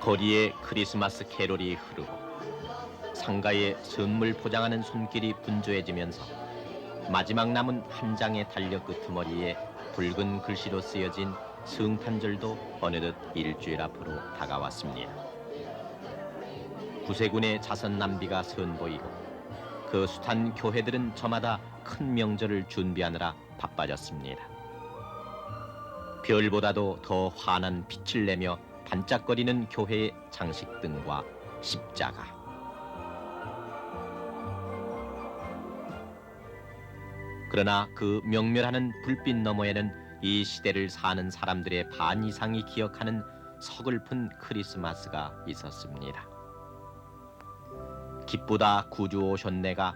거리에 크리스마스 캐롤이 흐르고 상가에 선물 포장하는 손길이 분주해지면서 마지막 남은 한 장의 달력 끄트머리에 붉은 글씨로 쓰여진 성탄절도 어느덧 일주일 앞으로 다가왔습니다. 구세군의 자선 남비가 선보이고 그 숱한 교회들은 저마다 큰 명절을 준비하느라 바빠졌습니다. 별보다도 더 환한 빛을 내며 반짝거리는 교회의 장식등과 십자가. 그러나 그 명멸하는 불빛 너머에는 이 시대를 사는 사람들의 반 이상이 기억하는 서글픈 크리스마스가 있었습니다. 기쁘다 구주 오셨네가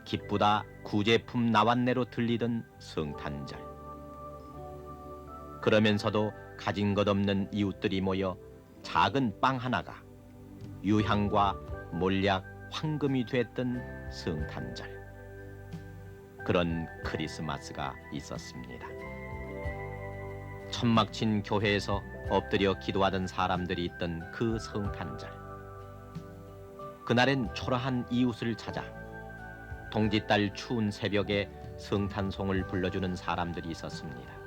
기쁘다 구제품 나왔네로 들리던 성탄절. 그러면서도 가진 것 없는 이웃들이 모여 작은 빵 하나가 유향과 몰약, 황금이 됐던 성탄절. 그런 크리스마스가 있었습니다. 천막 친 교회에서 엎드려 기도하던 사람들이 있던 그 성탄절. 그날엔 초라한 이웃을 찾아 동짓달 추운 새벽에 성탄송을 불러주는 사람들이 있었습니다.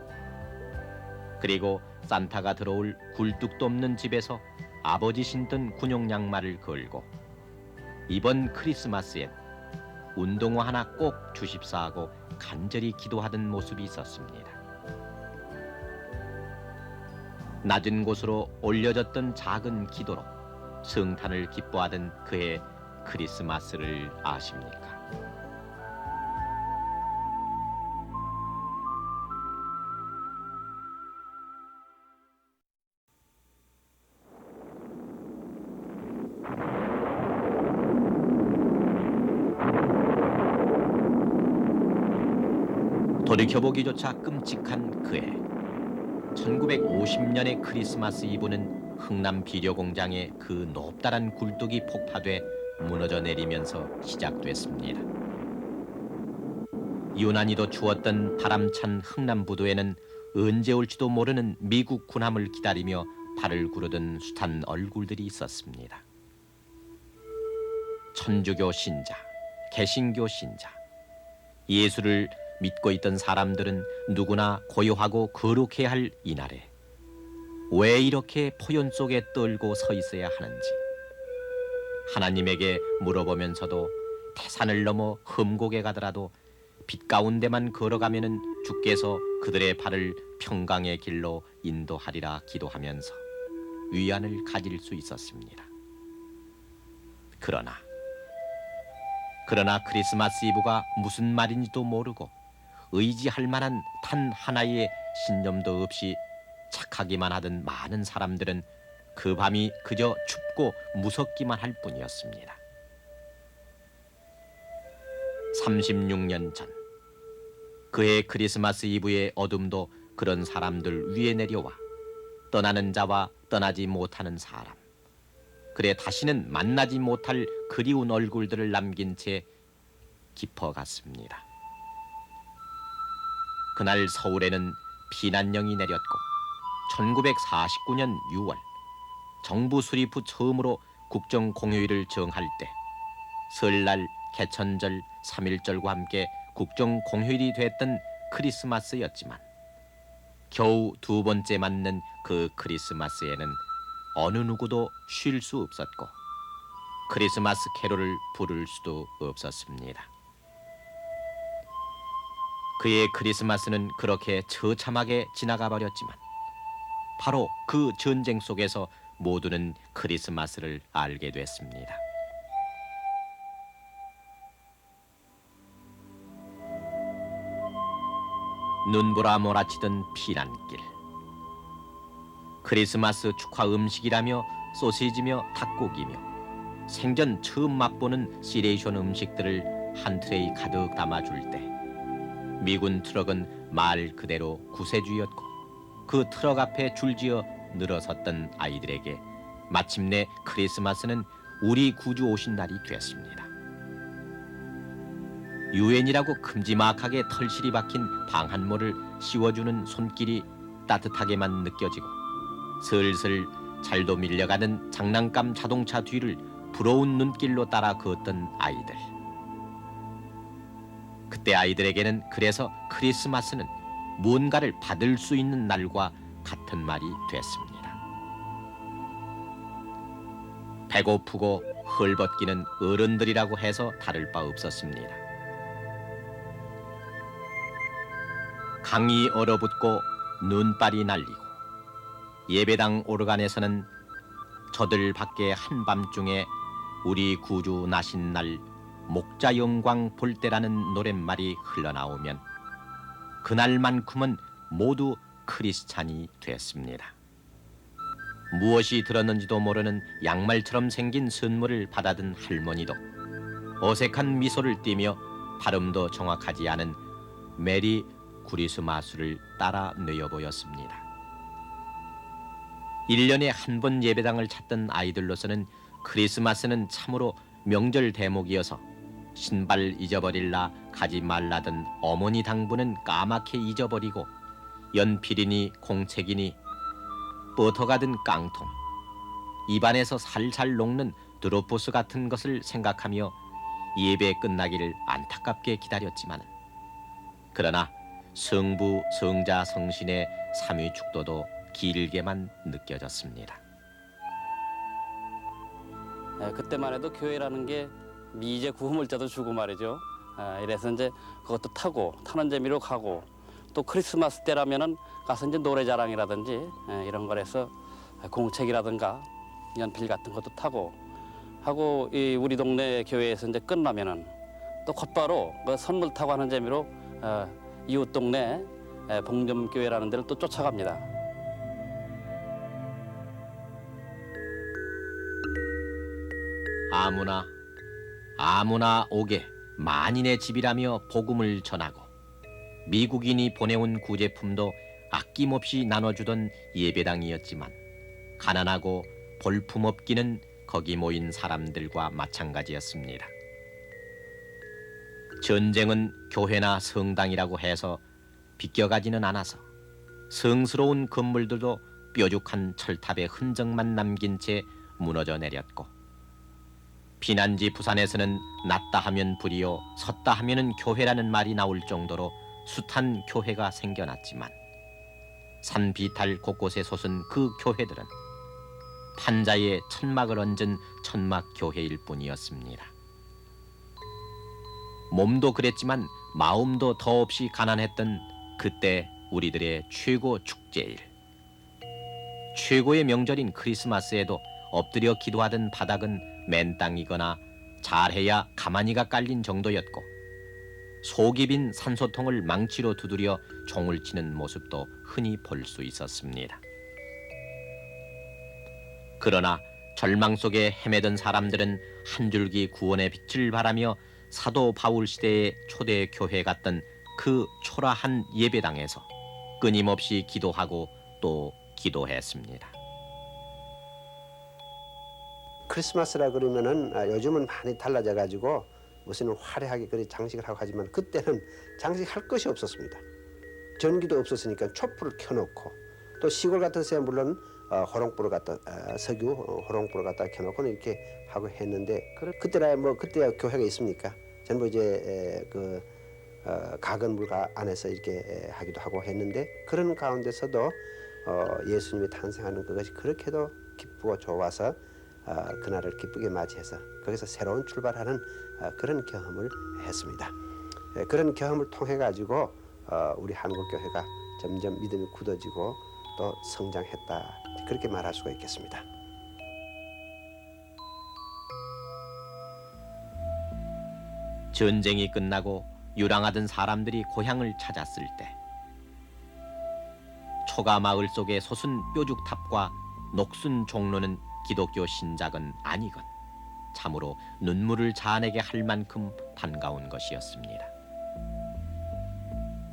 그리고 산타가 들어올 굴뚝도 없는 집에서 아버지 신던 군용 양말을 걸고 이번 크리스마스엔 운동화 하나 꼭 주십사 하고 간절히 기도하던 모습이 있었습니다. 낮은 곳으로 올려졌던 작은 기도로 성탄을 기뻐하던 그의 크리스마스를 아십니까? 돌이켜보기조차 끔찍한 그해 1950년의 크리스마스 이브는 흥남 비료 공장의 그 높다란 굴뚝이 폭파돼 무너져 내리면서 시작됐습니다. 유난히도 추웠던 바람찬 흥남 부두에는 언제 올지도 모르는 미국 군함을 기다리며 발을 구르던 숱한 얼굴들이 있었습니다. 천주교 신자, 개신교 신자, 예수를 믿고 있던 사람들은 누구나 고요하고 거룩해야 할 이날에 왜 이렇게 포연 속에 떨고 서 있어야 하는지 하나님에게 물어보면서도 태산을 넘어 험곡에 가더라도 빛 가운데만 걸어가면은 주께서 그들의 발을 평강의 길로 인도하리라 기도하면서 위안을 가질 수 있었습니다. 그러나 크리스마스 이브가 무슨 말인지도 모르고 의지할 만한 단 하나의 신념도 없이 착하기만 하던 많은 사람들은 그 밤이 그저 춥고 무섭기만 할 뿐이었습니다. 36년 전 그의 크리스마스 이브의 어둠도 그런 사람들 위에 내려와 떠나는 자와 떠나지 못하는 사람, 그래 다시는 만나지 못할 그리운 얼굴들을 남긴 채 깊어갔습니다. 그날 서울에는 피난령이 내렸고 1949년 6월 정부 수립 후 처음으로 국정공휴일을 정할 때 설날, 개천절, 3.1절과 함께 국정공휴일이 됐던 크리스마스였지만 겨우 두 번째 맞는 그 크리스마스에는 어느 누구도 쉴 수 없었고 크리스마스 캐롤을 부를 수도 없었습니다. 그의 크리스마스는 그렇게 처참하게 지나가 버렸지만 바로 그 전쟁 속에서 모두는 크리스마스를 알게 됐습니다. 눈보라 몰아치던 피난길. 크리스마스 축하 음식이라며 소시지며 닭고기며 생전 처음 맛보는 시레이션 음식들을 한 트레이 가득 담아줄 때 미군 트럭은 말 그대로 구세주였고 그 트럭 앞에 줄지어 늘어섰던 아이들에게 마침내 크리스마스는 우리 구주 오신 날이 됐습니다. 유엔이라고 큼지막하게 털실이 박힌 방한모를 씌워주는 손길이 따뜻하게만 느껴지고 슬슬 잘도 밀려가는 장난감 자동차 뒤를 부러운 눈길로 따라 걷던 아이들. 그때 아이들에게는 그래서 크리스마스는 무언가를 받을 수 있는 날과 같은 말이 됐습니다. 배고프고 헐벗기는 어른들이라고 해서 다를 바 없었습니다. 강이 얼어붙고 눈발이 날리고 예배당 오르간에서는 저들 밖에 한밤중에 우리 구주 나신 날 목자 영광 볼 때라는 노랫말이 흘러나오면 그날만큼은 모두 크리스찬이 됐습니다. 무엇이 들었는지도 모르는 양말처럼 생긴 선물을 받아든 할머니도 어색한 미소를 띠며 발음도 정확하지 않은 메리 구리스마스를 따라 뇌어 보였습니다. 1년에 한 번 예배당을 찾던 아이들로서는 크리스마스는 참으로 명절 대목이어서 신발 잊어버릴라 가지 말라던 어머니 당부는 까맣게 잊어버리고 연필이니 공책이니 버터가든 깡통, 입안에서 살살 녹는 드로포스 같은 것을 생각하며 예배 끝나기를 안타깝게 기다렸지만 그러나 성부, 성자, 성신의 삼위축도도 길게만 느껴졌습니다. 그때만 해도 교회라는 게 미제 구호물자도 주고 말이죠. 이래서 이제 그것도 타는 재미로 가고 또 크리스마스 때라면은 가서 이제 노래자랑이라든지 이런 거래서 공책이라든가 연필 같은 것도 타고 하고 이 우리 동네 교회에서 이제 끝나면은 또 곧바로 그 선물 타고 하는 재미로 이웃 동네 봉점교회라는 데를 또 쫓아갑니다. 아무나 오게 만인의 집이라며 복음을 전하고 미국인이 보내온 구제품도 아낌없이 나눠주던 예배당이었지만 가난하고 볼품없기는 거기 모인 사람들과 마찬가지였습니다. 전쟁은 교회나 성당이라고 해서 비껴가지는 않아서 성스러운 건물들도 뾰족한 철탑의 흔적만 남긴 채 무너져 내렸고 피난지 부산에서는 났다 하면 불이요 섰다 하면은 교회라는 말이 나올 정도로 숱한 교회가 생겨났지만 산 비탈 곳곳에 솟은 그 교회들은 판자에 천막을 얹은 천막 교회일 뿐이었습니다. 몸도 그랬지만 마음도 더없이 가난했던 그때 우리들의 최고 축제일, 최고의 명절인 크리스마스에도 엎드려 기도하던 바닥은 맨 땅이거나 잘해야 가마니가 깔린 정도였고 속이 빈 산소통을 망치로 두드려 종을 치는 모습도 흔히 볼 수 있었습니다. 그러나 절망 속에 헤매던 사람들은 한 줄기 구원의 빛을 바라며 사도 바울 시대의 초대 교회 같던 그 초라한 예배당에서 끊임없이 기도하고 또 기도했습니다. 크리스마스라 그러면은 요즘은 많이 달라져 가지고 무슨 화려하게 그리 장식을 하고 하지만 그때는 장식할 것이 없었습니다. 전기도 없었으니까 촛불을 켜놓고 또 시골 같은 데는 물론 호롱불을 갖다 석유 호롱불을 갖다 켜놓고 이렇게 하고 했는데 그때라 뭐 그때 교회가 있습니까? 전부 이제 각은 물 안에서 이렇게 하기도 하고 했는데 그런 가운데서도 예수님이 탄생하는 그것이 그렇게도 기쁘고 좋아서 그날을 기쁘게 맞이해서 거기서 새로운 출발하는 그런 경험을 했습니다. 그런 경험을 통해 가지고 우리 한국교회가 점점 믿음이 굳어지고 또 성장했다 그렇게 말할 수가 있겠습니다. 전쟁이 끝나고 유랑하던 사람들이 고향을 찾았을 때 초가 마을 속에 솟은 뾰죽탑과 녹슨 종로는 기독교 신작은 아니건 참으로 눈물을 자아내게 할 만큼 반가운 것이었습니다.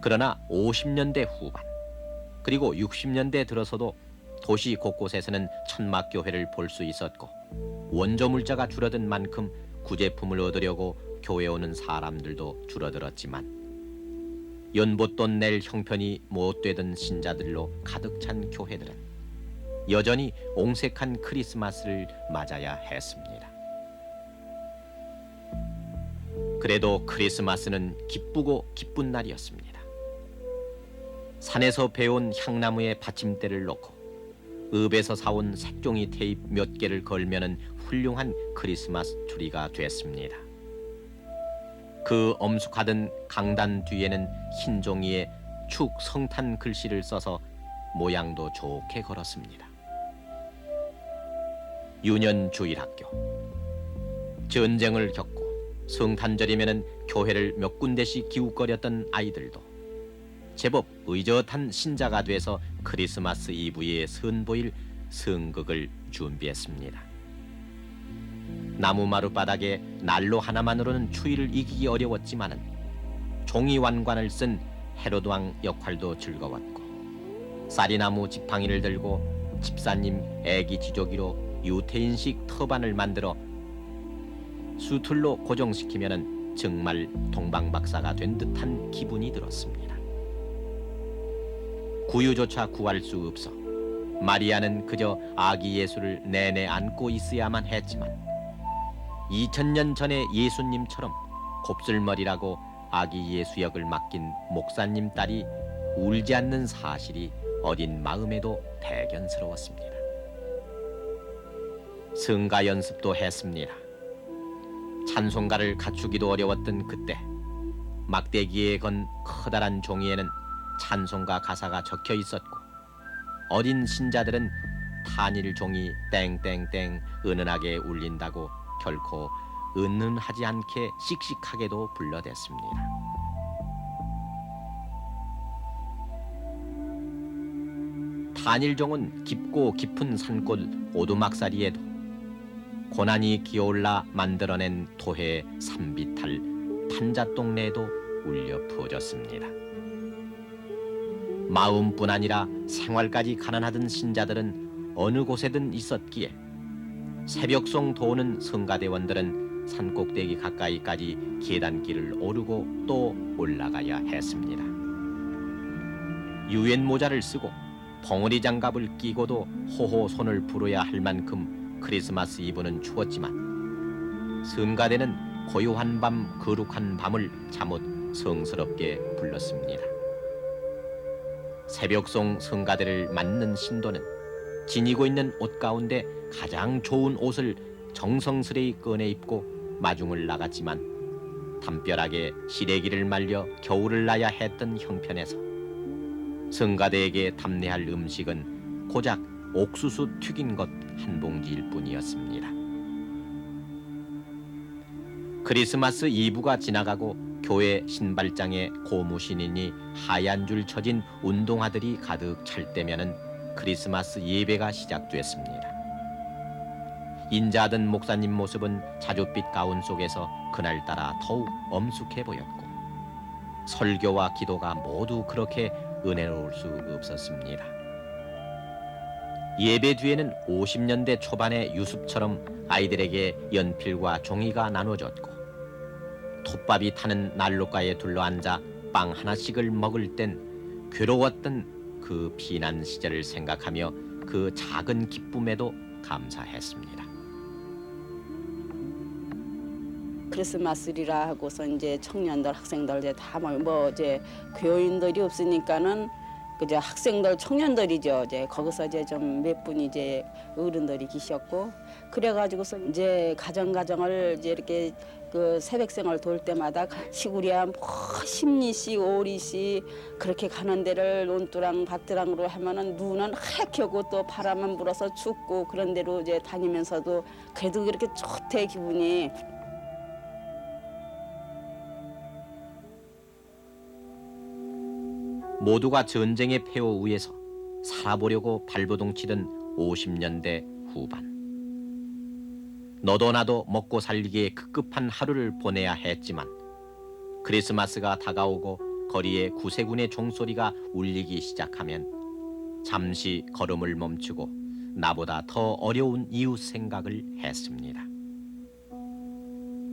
그러나 50년대 후반 그리고 60년대 들어서도 도시 곳곳에서는 천막교회를 볼 수 있었고 원조 물자가 줄어든 만큼 구제품을 얻으려고 교회 오는 사람들도 줄어들었지만 연봇돈 낼 형편이 못 되던 신자들로 가득 찬 교회들은 여전히 옹색한 크리스마스를 맞아야 했습니다. 그래도 크리스마스는 기쁘고 기쁜 날이었습니다. 산에서 베온 향나무에 받침대를 놓고 읍에서 사온 색종이 테이프 몇 개를 걸면은 훌륭한 크리스마스 트리가 됐습니다. 그 엄숙하던 강단 뒤에는 흰 종이에 축 성탄 글씨를 써서 모양도 좋게 걸었습니다. 유년 주일학교. 전쟁을 겪고 성탄절이면은 교회를 몇 군데씩 기웃거렸던 아이들도 제법 의젓한 신자가 돼서 크리스마스 이브에 선보일 성극을 준비했습니다. 나무 마룻바닥에 난로 하나만으로는 추위를 이기기 어려웠지만은 종이 완관을 쓴 헤로드 왕 역할도 즐거웠고, 쌀이나무 지팡이를 들고 집사님 애기 지조기로 유태인식 터반을 만들어 수틀로 고정시키면은 정말 동방박사가 된 듯한 기분이 들었습니다. 구유조차 구할 수 없어 마리아는 그저 아기 예수를 내내 안고 있어야만 했지만 2000년 전의 예수님처럼 곱슬머리라고 아기 예수 역을 맡긴 목사님 딸이 울지 않는 사실이 어린 마음에도 대견스러웠습니다. 성가 연습도 했습니다. 찬송가를 갖추기도 어려웠던 그때 막대기에 건 커다란 종이에는 찬송가 가사가 적혀 있었고, 어린 신자들은 탄일 종이 땡땡땡 은은하게 울린다고 결코 은은하지 않게 씩씩하게도 불러댔습니다. 탄일종은 깊고 깊은 산골 오두막사리에도 고난이 기어올라 만들어낸 토해 산비탈 판잣동네에도 울려 퍼졌습니다. 마음뿐 아니라 생활까지 가난하던 신자들은 어느 곳에든 있었기에 새벽송 도우는 성가대원들은 산꼭대기 가까이까지 계단길을 오르고 또 올라가야 했습니다. 유엔 모자를 쓰고 벙어리 장갑을 끼고도 호호 손을 풀어야 할 만큼 크리스마스 이브는 추웠지만 성가대는 고요한 밤 거룩한 밤을 잠옷 성스럽게 불렀습니다. 새벽송 성가대를 맡는 신도는 지니고 있는 옷 가운데 가장 좋은 옷을 정성스레 꺼내 입고 마중을 나갔지만 담벼락에 시래기를 말려 겨울을 나야 했던 형편에서 성가대에게 답례할 음식은 고작 옥수수 튀긴 것 한 봉지일 뿐이었습니다. 크리스마스 이브가 지나가고 교회 신발장에 고무신이니 하얀 줄 쳐진 운동화들이 가득 찰 때면은 크리스마스 예배가 시작됐습니다. 인자하던 목사님 모습은 자줏빛 가운 속에서 그날따라 더욱 엄숙해 보였고, 설교와 기도가 모두 그렇게 은혜로울 수 없었습니다. 예배 뒤에는 50년대 초반의 유습처럼 아이들에게 연필과 종이가 나눠졌고, 톱밥이 타는 난로가에 둘러앉아 빵 하나씩을 먹을 땐 괴로웠던 그 피난 시절을 생각하며 그 작은 기쁨에도 감사했습니다. 크리스마스리라 하고서 이제 청년들, 학생들 이제 다 뭐 이제 교인들이 없으니까는 그저 학생들, 청년들이죠. 이제 거기서 이제 좀 몇 분 이제 어른들이 계셨고, 그래가지고서 이제 가정을 이제 이렇게 그 새백생을 돌 때마다 시구리 한 10리씩 5리씩 그렇게 가는 데를 논두랑 밭두랑으로 하면은 눈은 하얗게 오고 또 바람은 불어서 춥고 그런 데로 이제 다니면서도 그래도 그렇게 좋대 기분이. 모두가 전쟁의 폐허 위에서 살아보려고 발버둥치던 50년대 후반. 너도 나도 먹고 살기에 급급한 하루를 보내야 했지만 크리스마스가 다가오고 거리에 구세군의 종소리가 울리기 시작하면 잠시 걸음을 멈추고 나보다 더 어려운 이웃 생각을 했습니다.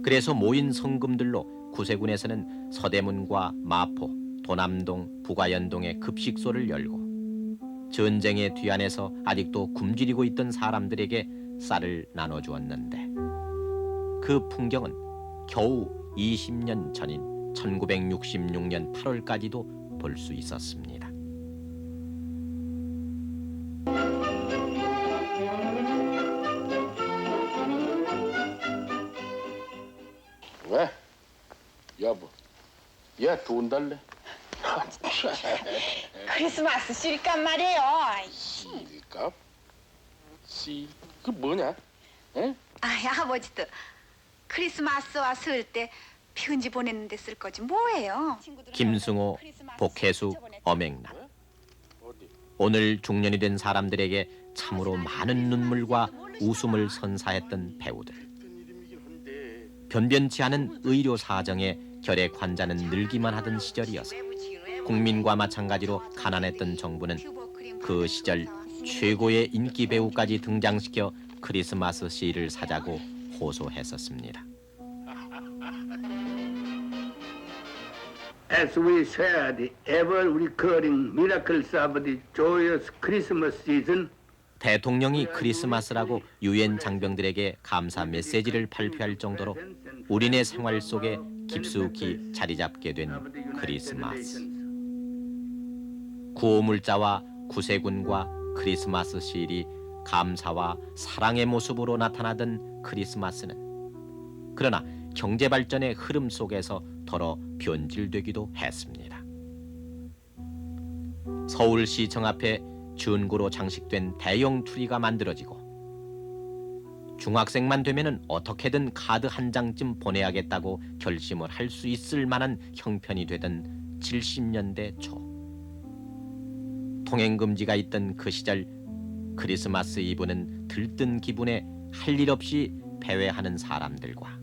그래서 모인 성금들로 구세군에서는 서대문과 마포, 도남동, 부가연동의 급식소를 열고 전쟁의 뒤안에서 아직도 굶주리고 있던 사람들에게 쌀을 나눠주었는데 그 풍경은 겨우 20년 전인 1966년 8월까지도 볼 수 있었습니다. 왜? 여보, 얘 돈 달래? 크리스마스 시립값 말이에요. 시값? 시? 그 뭐냐? 응? 아이, 아버지도 크리스마스 왔을 때 편지 보냈는데 쓸 거지 뭐예요? 김승호, 복혜수, 엄앵남. 어디? 오늘 중년이 된 사람들에게 참으로 많은 눈물과 웃음을 선사했던 배우들. 이름이긴 한데. 변변치 않은 의료 사정에 결핵 환자는 늘기만 하던 시절이어서 국민과 마찬가지로 가난했던 정부는 그 시절 최고의 인기 배우까지 등장시켜 크리스마스 시를 사자고 호소했었습니다. As we share the ever-recurring miracles of the joyous Christmas season, 대통령이 크리스마스라고 유엔 장병들에게 감사 메시지를 발표할 정도로 우리네 생활 속에 깊숙이 자리 잡게 된 크리스마스. 구호물자와 구세군과 크리스마스 시일이 감사와 사랑의 모습으로 나타나던 크리스마스는 그러나 경제 발전의 흐름 속에서 더러 변질되기도 했습니다. 서울시청 앞에 준구로 장식된 대형 트리가 만들어지고 중학생만 되면은 어떻게든 카드 한 장쯤 보내야겠다고 결심을 할 수 있을 만한 형편이 되던 70년대 초. 통행 금지가 있던 그 시절 크리스마스 이브는 들뜬 기분에 할 일 없이 배회하는 사람들과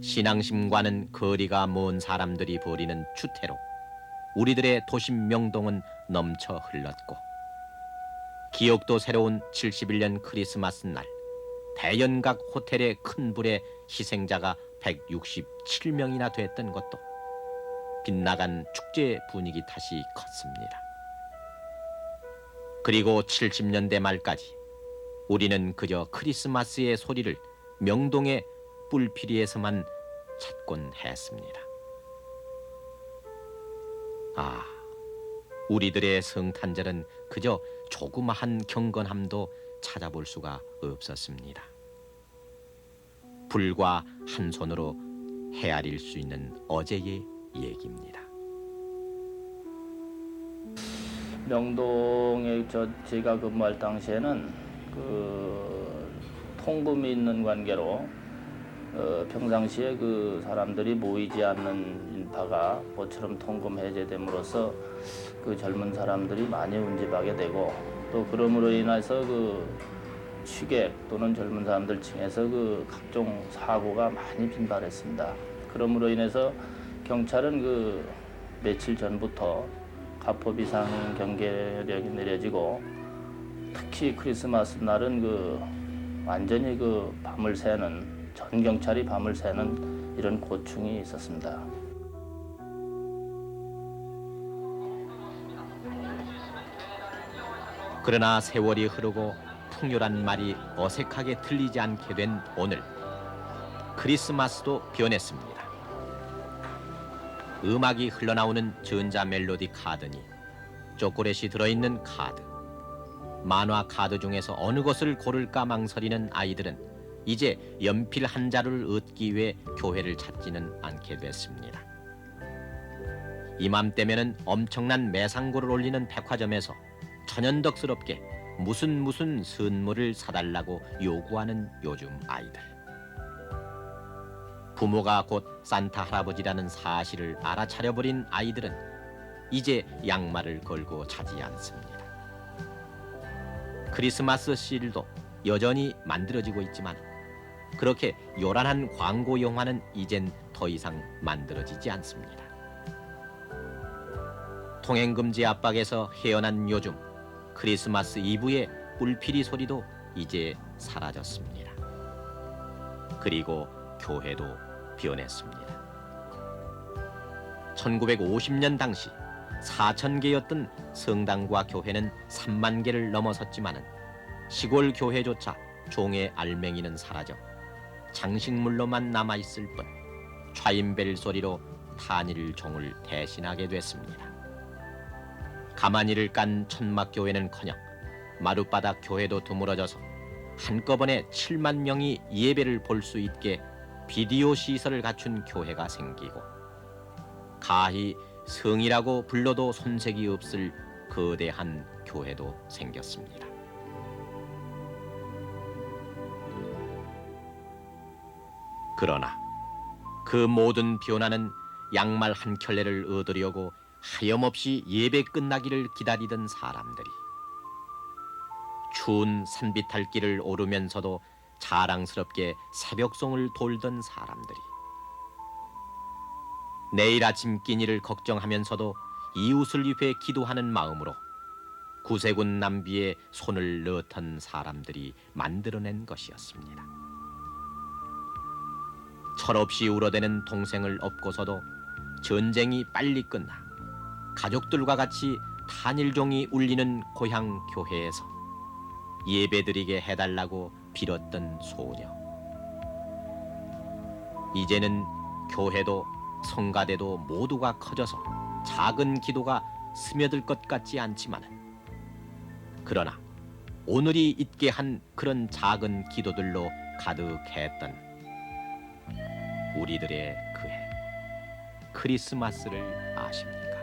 신앙심과는 거리가 먼 사람들이 벌이는 추태로 우리들의 도심 명동은 넘쳐 흘렀고 기억도 새로운 71년 크리스마스 날 대연각 호텔의 큰 불에 희생자가 167명이나 됐던 것도 빗나간 축제 분위기 탓이 컸습니다. 그리고 70년대 말까지 우리는 그저 크리스마스의 소리를 명동의 뿔피리에서만 찾곤 했습니다. 아, 우리들의 성탄절은 그저 조그마한 경건함도 찾아볼 수가 없었습니다. 불과 한 손으로 헤아릴 수 있는 어제의 얘기입니다. 명동에 제가 근무할 당시에는 그 통금이 있는 관계로 평상시에 그 사람들이 모이지 않는 인파가 모처럼 통금 해제됨으로써 그 젊은 사람들이 많이 운집하게 되고 또 그러므로 인해서 그 취객 또는 젊은 사람들 층에서 그 각종 사고가 많이 빈발했습니다. 그러므로 인해서 경찰은 그 며칠 전부터 가포 비상 경계력이 내려지고 특히 크리스마스 날은 그 완전히 그 밤을 새는 전 경찰이 밤을 새는 이런 고충이 있었습니다. 그러나 세월이 흐르고 풍요란 말이 어색하게 들리지 않게 된 오늘 크리스마스도 변했습니다. 음악이 흘러나오는 전자 멜로디 카드니 초콜릿이 들어있는 카드 만화 카드 중에서 어느 것을 고를까 망설이는 아이들은 이제 연필 한 자루를 얻기 위해 교회를 찾지는 않게 됐습니다. 이맘때면은 엄청난 매상고를 올리는 백화점에서 천연덕스럽게 무슨 선물을 사달라고 요구하는 요즘 아이들. 부모가 곧 산타 할아버지라는 사실을 알아차려버린 아이들은 이제 양말을 걸고 자지 않습니다. 크리스마스 시일도 여전히 만들어지고 있지만 그렇게 요란한 광고 영화는 이젠 더 이상 만들어지지 않습니다. 통행금지 압박에서 헤어난 요즘 크리스마스 이브의 뿔피리 소리도 이제 사라졌습니다. 그리고 교회도 변했습니다. 1950년 당시 4,000개였던 성당과 교회는 3만 개를 넘어섰지만은 시골 교회조차 종의 알맹이는 사라져 장식물로만 남아있을 뿐 차임벨 소리로 탄일 종을 대신하게 됐습니다. 가마니를 깐 천막교회는커녕 마룻바닥 교회도 드물어져서 한꺼번에 7만 명이 예배를 볼 수 있게 비디오 시설을 갖춘 교회가 생기고 가히 성이라고 불러도 손색이 없을 거대한 교회도 생겼습니다. 그러나 그 모든 변화는 양말 한 켤레를 얻으려고 하염없이 예배 끝나기를 기다리던 사람들이, 추운 산비탈길을 오르면서도 자랑스럽게 새벽송을 돌던 사람들이, 내일 아침 끼니를 걱정하면서도 이웃을 위해 기도하는 마음으로 구세군 남비에 손을 넣던 사람들이 만들어낸 것이었습니다. 철없이 울어대는 동생을 업고서도 전쟁이 빨리 끝나 가족들과 같이 탄일종이 울리는 고향 교회에서 예배드리게 해달라고 빌었던 소녀. 이제는 교회도 성가대도 모두가 커져서 작은 기도가 스며들 것 같지 않지만은, 그러나 오늘이 있게 한 그런 작은 기도들로 가득했던 우리들의 그해 크리스마스를 아십니까?